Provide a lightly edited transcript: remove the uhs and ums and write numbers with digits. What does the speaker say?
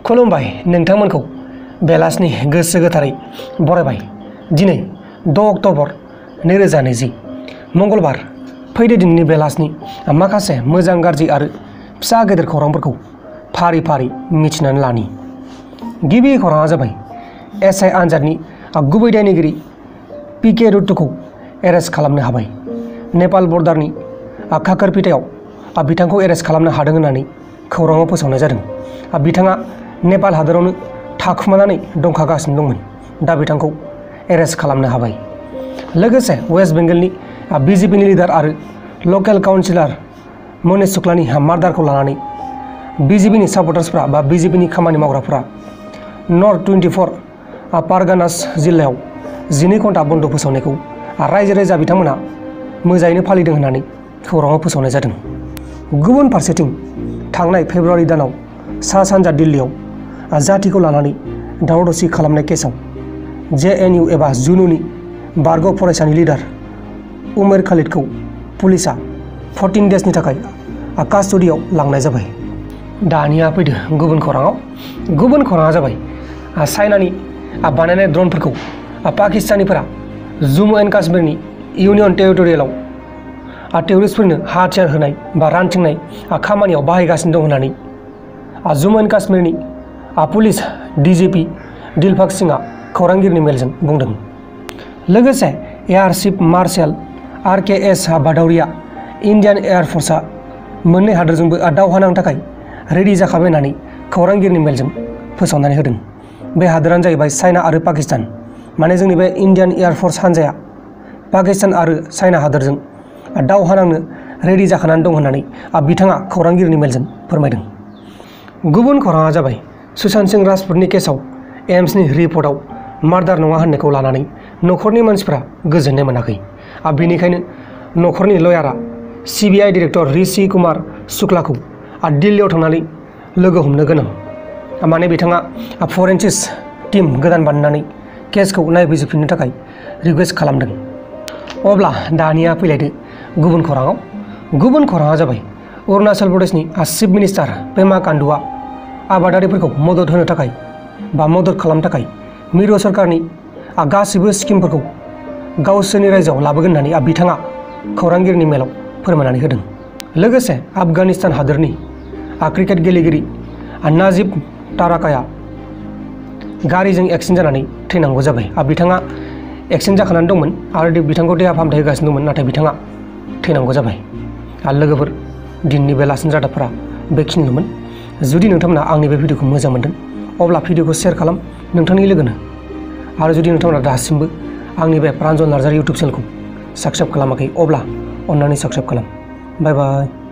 खुलुमबाय नोंथांमोनखौ बेलासिनि गोसो गोथारै बरायबाय। दिनै 6 अक्ट'बर 2020 मंगलबार। फैदो दिनैनि बेलासिनि माखासे मोजां गाज्रि आरो फिसा गेदेर खौरांफोरखौ फारि फारि मिथिनानै लानि। गिबि खौराङा जाबाय एसआइ आनजादनि गुबै दायनिगिरि पिके रुत्तुखौ एरेस्ट खालामनो हाबाय। नेपाल बर्डारनि खाखोरपिटायाव बिथांखौ एरेस्ट खालामनो हादों होननानै खौराङाव फोसावनाय जादों। बिथाङा नेपाल हादरावनो थाखुमानानै दंखागासिनो दंमोन। दा बिथांखौ एरेस्ट खालामनो हाबाय। लोगोसे वेस्ट बेंगलनि बिजेपिनि लिडार आरो लकेल काउन्सिलर मनीष शुक्लानि मार्डारखौ लानानै बिजेपिनि सापर्टार्सफ्रा बा बिजेपिनि खामानि मावग्राफ्रा नर्थ 24 पारगानास जिल्लायाव 12 घन्टा बन्द फोसावनायखौ रायजो राजा बिथांमोना मोजाङैनो फालिदों होननानै खौराङाव फोसावनाय जादों। गुबुन फारसेथिं थांनाय फेब्रुवारि दानाव सा सानजा दिल्लीयाव जातिखौ लानानै दावराव दावसि खालामनाय केसआव JNU एबा जुनुनि बारग' फरायसानि लिडार उमेर खालिदखौ पुलिसा 14 डेजनि थाखाय कास्टडियाव लांनाय जाबाय। दानिया फैदो गुबुन खौराङाव। गुबुन खौराङा जाबाय चाइनानि बानायनाय ड्रनफोरखौ पाकिस्तानिफोरा जम्मु एन्ड काश्मीरनि इउनियन टेरिटरियेलाव टेररिस्टफोरनो हाथियार होनाय बा रानथिंनाय खामानियाव बाहायगासिनो दं होननानै जम्मु एन्ड काश्मीरनि पुलिस DGP दिलबाग सिंहआ खौरांगिरिनि मेलजों बुंदों। लोगोसे air chief marshal RKS Bhadauria Indian air फर्सआ मोननै हादोरजोंबो दावहा नांनो थाखाय रेडि जाखाबाय होननानै खौरांगिरिनि मेलजों फोसावनानै होदों। बे हादोरानो जाहैबाय चाइना आरो पाकिस्तान। माने जोंनि बे इन्डियान एयार फर्स हान्जाया पाकिस्तान आरो चाइना हादोरजों दावहा नांनो रेडि जाखानानै दं होननानै बिथाङा खौरांगिरिनि मेलजों फोरमायदों। गुबुन खौराङा जाबाय सुशांत सिंह राजपुतनि केसआव एम्सनि रिपर्टआव मार्डार नङा होननायखौ लानानै न'खरनि मानसिफ्रा गोजोननाय मोनाखै। बेनिखायनो न'खरनि लयारा CBI डिरेक्टर ऋषि कुमार शुक्लाखौ दिल्लीयाव थांनानै लोगो हमनो गोनां। माने बिथाङा फरेन्सिक्स टीम गोदान बानायनानै केसखौ नायबिजिरफिननो थाखाय रिक्वेस्ट खालामदों। अब्ला दानिया फैलायदो गुबुन खौराङाव। गुबुन खौराङा जाबाय अरुणाचल प्रदेशनि चिफ मिनिस्टार पेमा खांडुआ आबादारिफोरखौ मदद होनो थाखाय बा मदद खालामनो थाखाय मिरु सरकारनि गासिबो स्किमफोरखौ गावसोरनि रायजोआव लाबोगोन होननानै बिथाङा खौरांगिरिनि मेलाव फोरमायनानै होदों। लोगोसे आफगानिस्तान हादोरनि क्रिकेट गेलेगिरि नाजिब ताराकाया गारिजों एक्सिडेन्ट जानानै थैनांगौ जाबाय। बिथाङा एक्सिडेन्ट जाखानानै दंमोन आरो बिथांखौ देहा फाहामथाय होगासिनो दंमोन, नाथाय बिथाङा थैनांगौ जाबाय। लोगोफोर, दिनैनि बेलासिनि रादाबफोरा बेखिनिल'मोन। जुदि नोंथांमोना आंनि बे भिडिअखौ मोजां मोनदों अब्ला भिडिअखौ शेयार खालाम नोंथांनि लोगोनो। आरो जुदि नोंथांमोना दासिमबो आंनि बे प्रान्जल नार्जारि इउटुब चेनेलखौ साबस्क्राइब खालामाखै अब्ला अन्नानै साबस्क्राइब खालाम। बाय बाय।